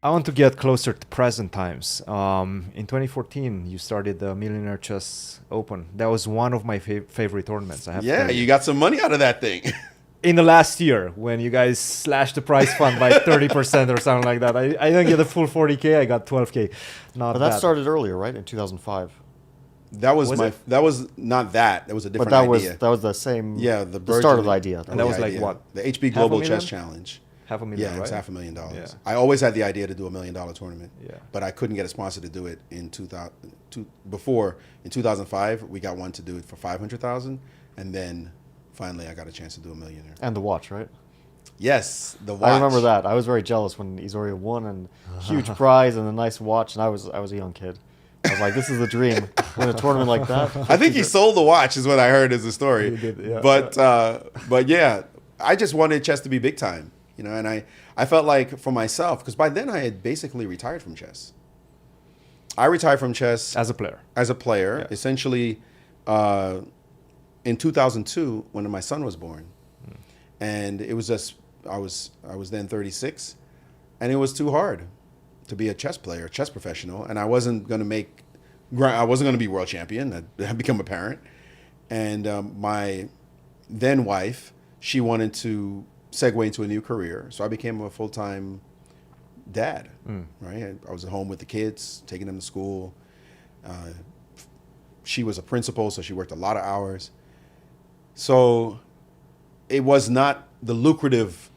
I want to get closer to present times. In 2014, you started the Millionaire Chess Open. That was one of my favorite tournaments. I have to Yeah, tell you got some money out of that thing. in the last year, when you guys slashed the prize fund by 30% or something like that, I didn't get the full 40K. I got 12K. Not But that bad. started earlier, right? In 2005. That was, Was my. it? That was not that. That was a different But idea. that was the same. Yeah, the start of the idea. And that was like what? The HB Half a Global million? Chess Challenge. $500,000, Yeah, right? it was $500,000. Yeah. I always had the idea to do $1 million tournament. Yeah. But I couldn't get a sponsor to do it in 2000. Before in 2005, we got one to do it for 500,000, and then finally I got a chance to do $1 million. And the watch, right? Yes, the watch. I remember that. I was very jealous when Isoria won and huge prize and a nice watch, and I was a young kid. I was like, this is the dream. Win a tournament like that. I think he sold the watch, is what I heard as a story. He did, yeah. But yeah, I just wanted chess to be big time, you know, and I felt like for myself, because by then I had basically retired from chess. I retired from chess As a player. yeah. Essentially in 2002 when my son was born. And it was just, I was then 36, and it was too hard to be a chess player, chess professional, and I wasn't going to be world champion. I'd become a parent. And my then wife, she wanted to segue into a new career. So I became a full-time dad, right? I was at home with the kids, taking them to school. She was a principal, so she worked a lot of hours. So it was not the lucrative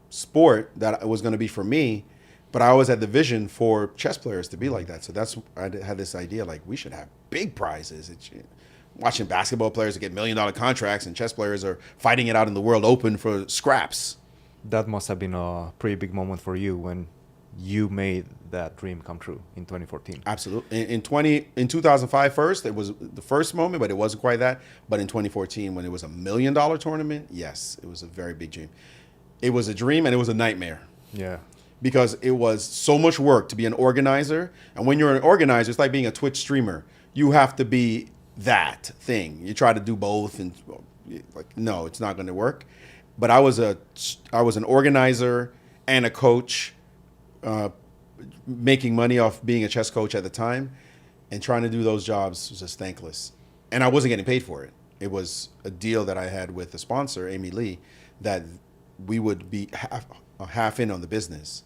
sport that it was going to be for me, but I always had the vision for chess players to be like that. So I had this idea, like, we should have big prizes. Watching basketball players get $1 million contracts, and chess players are fighting it out in the World Open for scraps. That must have been a pretty big moment for you when you made that dream come true in 2014. Absolutely. In 2005 first, it was the first moment, but it wasn't quite that. But in 2014, when it was $1 million tournament, yes, it was a very big dream. It was a dream and it was a nightmare. Yeah. Because it was so much work to be an organizer. And when you're an organizer, it's like being a Twitch streamer. You have to be that thing. You try to do both, and like, no, it's not going to work. But I was an organizer and a coach, making money off being a chess coach at the time, and trying to do those jobs was just thankless. And I wasn't getting paid for it. It was a deal that I had with the sponsor, Amy Lee, that we would be half in on the business.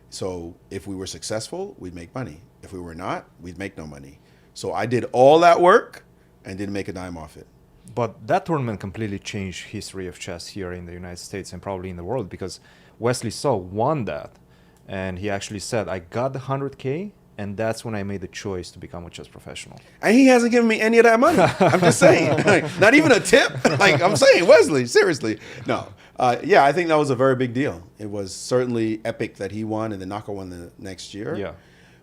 So if we were successful, we'd make money. If we were not, we'd make no money. So I did all that work and didn't make a dime off it. But that tournament completely changed history of chess here in the United States and probably in the world, because Wesley So won that. And he actually said, I got the 100K, and that's when I made the choice to become a chess professional. And he hasn't given me any of that money. I'm just saying. Like, not even a tip. Like, I'm saying, Wesley, seriously. No. Yeah, I think that was a very big deal. It was certainly epic that he won and then Naka won the next year. Yeah.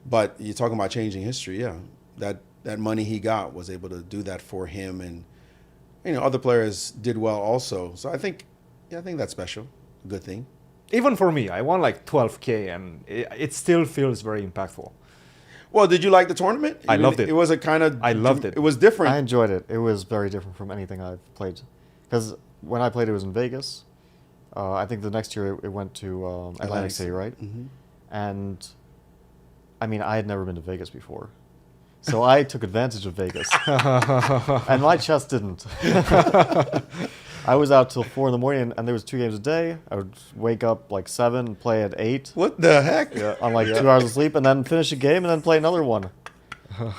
But you're talking about changing history, yeah. That money he got was able to do that for him, and other players did well also. So I think that's special. A good thing. Even for me, I won like 12K, and it still feels very impactful. Well, did you like the tournament? I loved it. It was a kind of... I loved it. It was different. I enjoyed it. It was very different from anything I've played. Because when I played, it was in Vegas. I think the next year it went to Atlantic City, right? Mm-hmm. And, I mean, I had never been to Vegas before. So I took advantage of Vegas. And my chess didn't. I was out till 4 in the morning, and there was 2 games a day. I would wake up like 7 and play at 8. What the heck? Yeah, on like 2 hours of sleep, and then finish a game, and then play another one.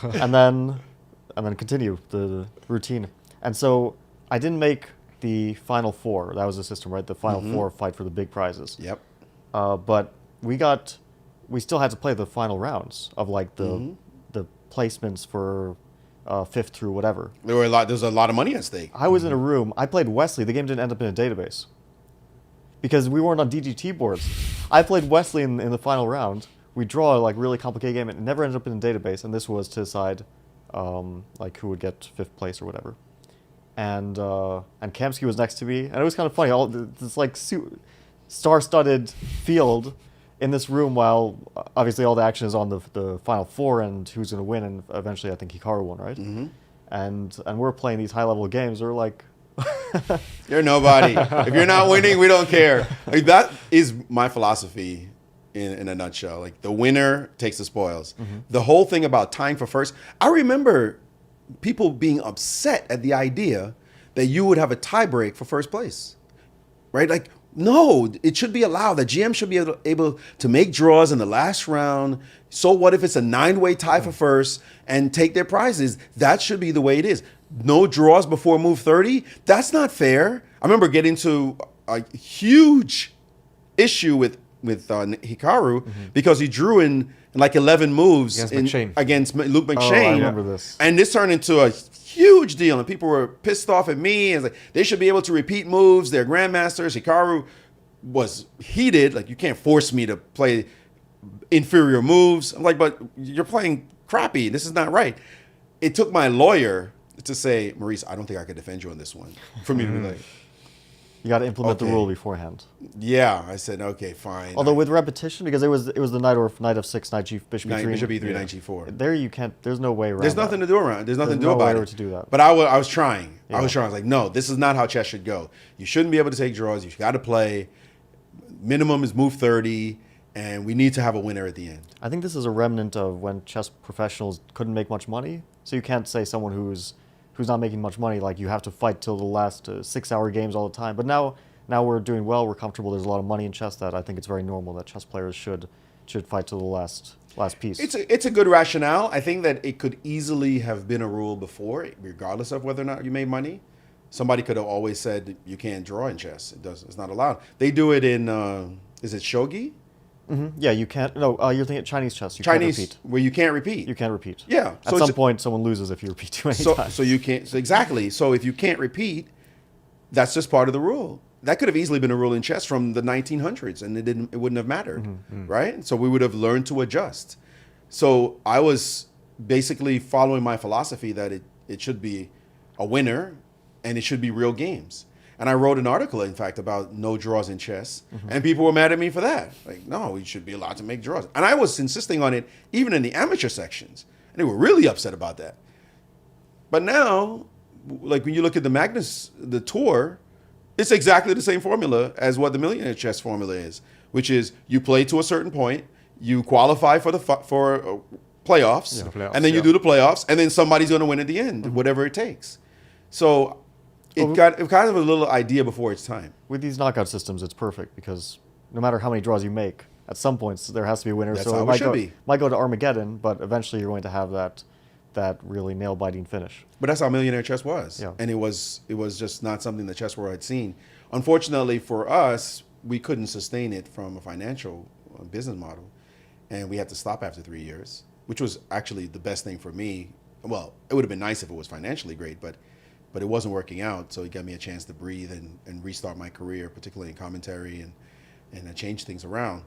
and then continue the routine. And so I didn't make the Final Four. That was the system, right? The Final Four fight for the big prizes. Yep. But we still had to play the final rounds of like the placements for 5th through whatever. There was a lot of money at stake. I was in a room. I played Wesley. The game didn't end up in a database because we weren't on DGT boards. I played Wesley in the final round. We draw a like really complicated game, and it never ended up in a database. And this was to decide like who would get 5th place or whatever. And Kamsky was next to me, and it was kind of funny. All this like star-studded field in this room, while obviously all the action is on the Final Four and who's going to win, and eventually I think Hikaru won, right? Mm-hmm. And we're playing these high-level games. We're like, you're nobody. If you're not winning, we don't care. I mean, that is my philosophy in a nutshell. Like the winner takes the spoils. The whole thing about tying for first. I remember people being upset at the idea that you would have a tie break for first place, right? Like, no, it should be allowed. The GM should be able to make draws in the last round. So what if it's a 9-way tie for first and take their prizes? That should be the way it is. No draws before move 30. That's not fair. I remember getting to a huge issue with Hikaru because he drew in like 11 moves against Luke McShane. Oh, I remember this. And this turned into a huge deal, and people were pissed off at me. And like, they should be able to repeat moves. They're grandmasters. Hikaru was heated. Like, you can't force me to play inferior moves. I'm like, but you're playing crappy. This is not right. It took my lawyer to say, Maurice, I don't think I could defend you on this one. For me to be like, you got to implement the rule beforehand. Yeah, I said, okay, fine. Although with repetition, because it was the knight of 6, knight G, bishop E3. Bishop E3, knight G4. There you can't. There's no way around. There's nothing to do around. There's nothing to do no about way it. to do that. But I was trying. Yeah. I was like, no, this is not how chess should go. You shouldn't be able to take draws. You got to play. Minimum is move 30, and we need to have a winner at the end. I think this is a remnant of when chess professionals couldn't make much money. So you can't say someone who's not making much money, like you have to fight till the last 6-hour games all the time. But now we're doing well, we're comfortable, there's a lot of money in chess, that I think it's very normal that chess players should fight till the last piece. It's a good rationale. I think that it could easily have been a rule before, regardless of whether or not you made money. Somebody could have always said you can't draw in chess. It's not allowed. They do it in, is it shogi? Yeah, you can't. No, you're thinking Chinese chess. You Chinese, can't repeat. where you can't repeat. You can't repeat. Yeah. At some point, someone loses if you repeat too many times. So you can't. So exactly. So if you can't repeat, that's just part of the rule. That could have easily been a rule in chess from the 1900s, and it wouldn't have mattered, right? So we would have learned to adjust. So I was basically following my philosophy that it should be a winner, and it should be real games. And I wrote an article, in fact, about no draws in chess, and people were mad at me for that. Like, no, we should be allowed to make draws. And I was insisting on it even in the amateur sections, and they were really upset about that. But now, like when you look at the tour, it's exactly the same formula as what the Millionaire Chess formula is, which is you play to a certain point, you qualify for playoffs, and then you do the playoffs, and then somebody's going to win at the end, whatever it takes. So it got kind of a little idea before its time. With these knockout systems, it's perfect because no matter how many draws you make, at some points there has to be a winner. That's so how it should be. Might go to Armageddon, but eventually you're going to have that really nail-biting finish. But that's how Millionaire Chess was. Yeah. And it was just not something the chess world had seen. Unfortunately for us, we couldn't sustain it from a financial business model. And we had to stop after 3 years, which was actually the best thing for me. Well, it would have been nice if it was financially great, but it wasn't working out. So it gave me a chance to breathe and restart my career, particularly in commentary and change things around.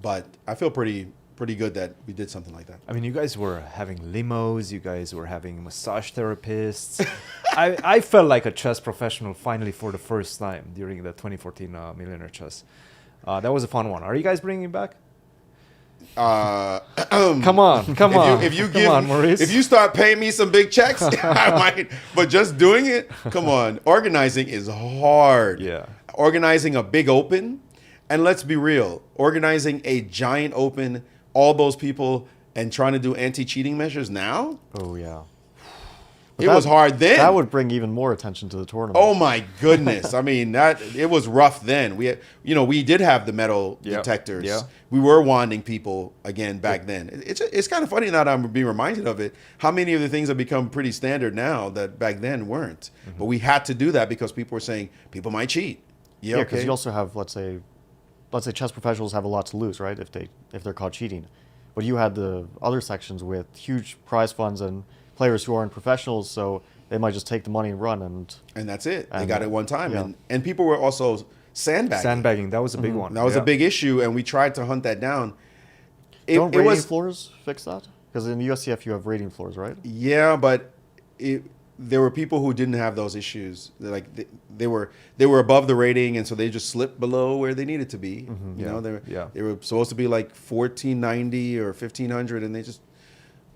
But I feel pretty good that we did something like that. I mean, you guys were having limos, you guys were having massage therapists. I felt like a chess professional finally for the first time during the 2014 Millionaire Chess. That was a fun one. Are you guys bringing it back? Come on. Come on, Maurice. If you start paying me some big checks, I might. But just doing it, come on. Organizing is hard. Yeah. Organizing a big open, and let's be real, organizing a giant open, all those people, and trying to do anti-cheating measures now. Oh yeah. It was hard then. That would bring even more attention to the tournament. Oh my goodness! I mean, it was rough then. We did have the metal detectors. Yeah. We were wanding people again back then. It's kind of funny now that I'm being reminded of it. How many of the things have become pretty standard now that back then weren't? But we had to do that because people were saying people might cheat. Yeah, because you also have let's say chess professionals have a lot to lose, right? If they're caught cheating, but you had the other sections with huge prize funds and players who aren't professionals, so they might just take the money and run, and that's it. They got it one time, yeah. and people were also sandbagging. That was a big one. That was a big issue, and we tried to hunt that down. Don't rating floors fix that? Because in the USCF you have rating floors, right? Yeah, but there were people who didn't have those issues. They were above the rating, and so they just slipped below where they needed to be. You know, they were supposed to be like 1490 or 1500, and they just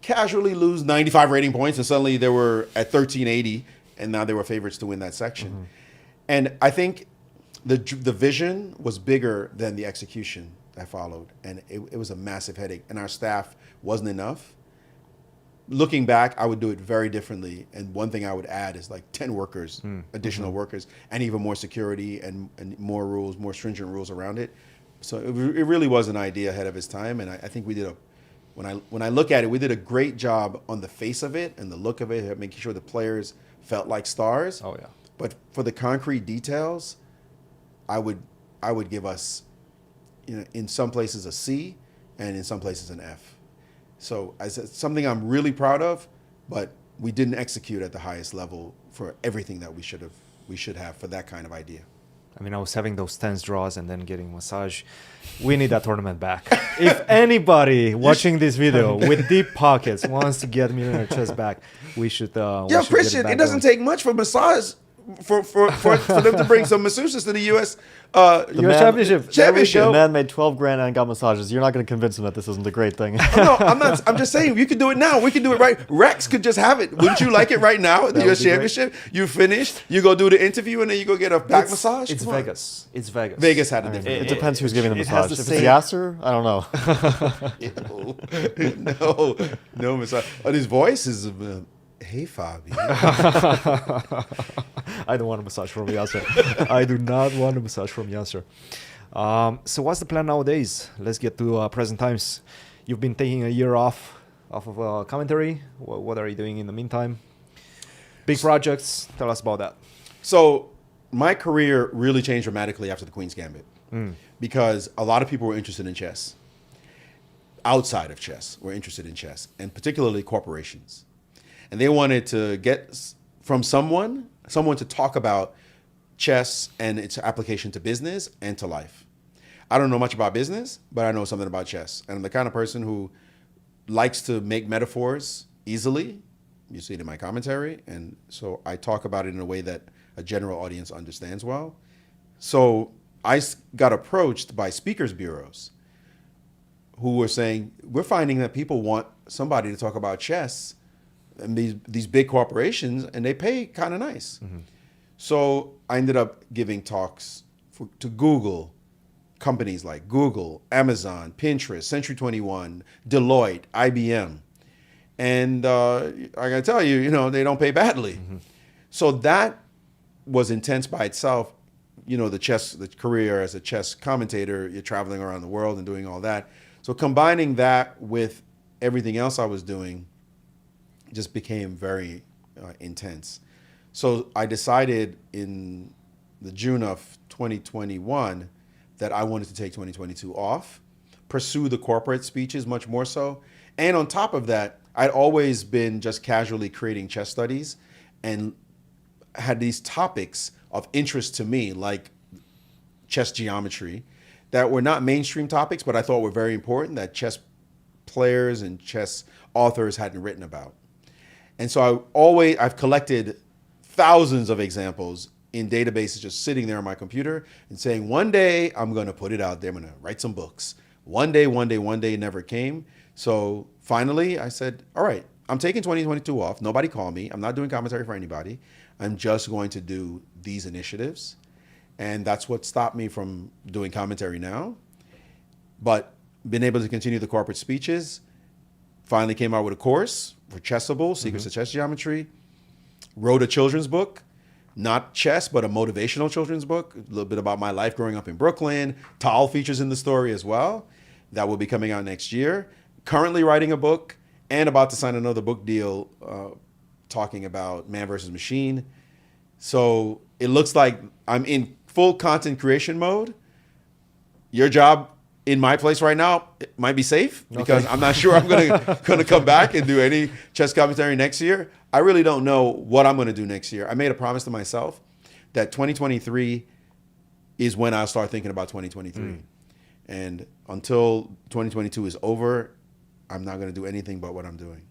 casually lose 95 rating points, and suddenly they were at 1380, and now they were favorites to win that section. And I think the vision was bigger than the execution that followed, and it was a massive headache, and our staff wasn't enough. Looking back, I would do it very differently, and one thing I would add is like 10 workers, additional workers, and even more security and more rules, more stringent rules around it. So it really was an idea ahead of its time, and I think we did when I look at it, we did a great job on the face of it and the look of it, making sure the players felt like stars. Oh yeah. But for the concrete details, I would give us, in some places a C, and in some places an F. So it's something I'm really proud of, but we didn't execute at the highest level for everything that we should have for that kind of idea. I mean, I was having those tense draws and then getting massage. We need that tournament back. If anybody watching this video with deep pockets wants to get Millionaire Chess back, we should. Yeah, Christian, it doesn't take much for massage for them to bring some masseuses to the U.S. Championship. The man made 12 grand and got massages. You're not going to convince him that this isn't a great thing. No, I'm not. I'm just saying you could do it now. We could do it right. Rex could just have it. Wouldn't you like it right now at the U.S. Championship? You finish, you go do the interview, and then you go get a back massage. It's Vegas. It's Vegas. Vegas had a different. It depends who's giving the massage. If it's same- Yasser, I don't know. no massage. And his voice is. Hey, Fabi. I don't want a massage from Yasser. I do not want a massage from Yasser. So what's the plan nowadays? Let's get to present times. You've been taking a year off of commentary. What are you doing in the meantime? Big projects. Tell us about that. So my career really changed dramatically after the Queen's Gambit because a lot of people were interested in chess. Outside of chess, were interested in chess, and particularly corporations. And they wanted to get from someone to talk about chess and its application to business and to life. I don't know much about business, but I know something about chess. And I'm the kind of person who likes to make metaphors easily. You see it in my commentary. And so I talk about it in a way that a general audience understands well. So I got approached by speakers bureaus who were saying, we're finding that people want somebody to talk about chess and these big corporations, and they pay kind of nice. So I ended up giving talks to Google, companies like Google, Amazon, Pinterest, Century 21, Deloitte, IBM. And I gotta tell you, they don't pay badly. So that was intense by itself. The career as a chess commentator, you're traveling around the world and doing all that. So combining that with everything else I was doing just became very intense. So I decided in the June of 2021 that I wanted to take 2022 off, pursue the corporate speeches much more so. And on top of that, I'd always been just casually creating chess studies and had these topics of interest to me, like chess geometry, that were not mainstream topics, but I thought were very important that chess players and chess authors hadn't written about. And so I've collected thousands of examples in databases just sitting there on my computer and saying, one day I'm going to put it out there. I'm going to write some books. One day never came. So finally I said, all right, I'm taking 2022 off. Nobody call me. I'm not doing commentary for anybody. I'm just going to do these initiatives. And that's what stopped me from doing commentary now. But been able to continue the corporate speeches. Finally came out with a course for Chessable, Secrets of Chess Geometry. Wrote a children's book, not chess, but a motivational children's book, a little bit about my life growing up in Brooklyn. Tal features in the story as well. That will be coming out next year. Currently writing a book and about to sign another book deal talking about man versus machine. So it looks like I'm in full content creation mode. Your job in my place right now, it might be safe because I'm not sure I'm gonna come back and do any chess commentary next year. I really don't know what I'm gonna do next year. I made a promise to myself that 2023 is when I'll start thinking about 2023. And until 2022 is over, I'm not gonna do anything but what I'm doing.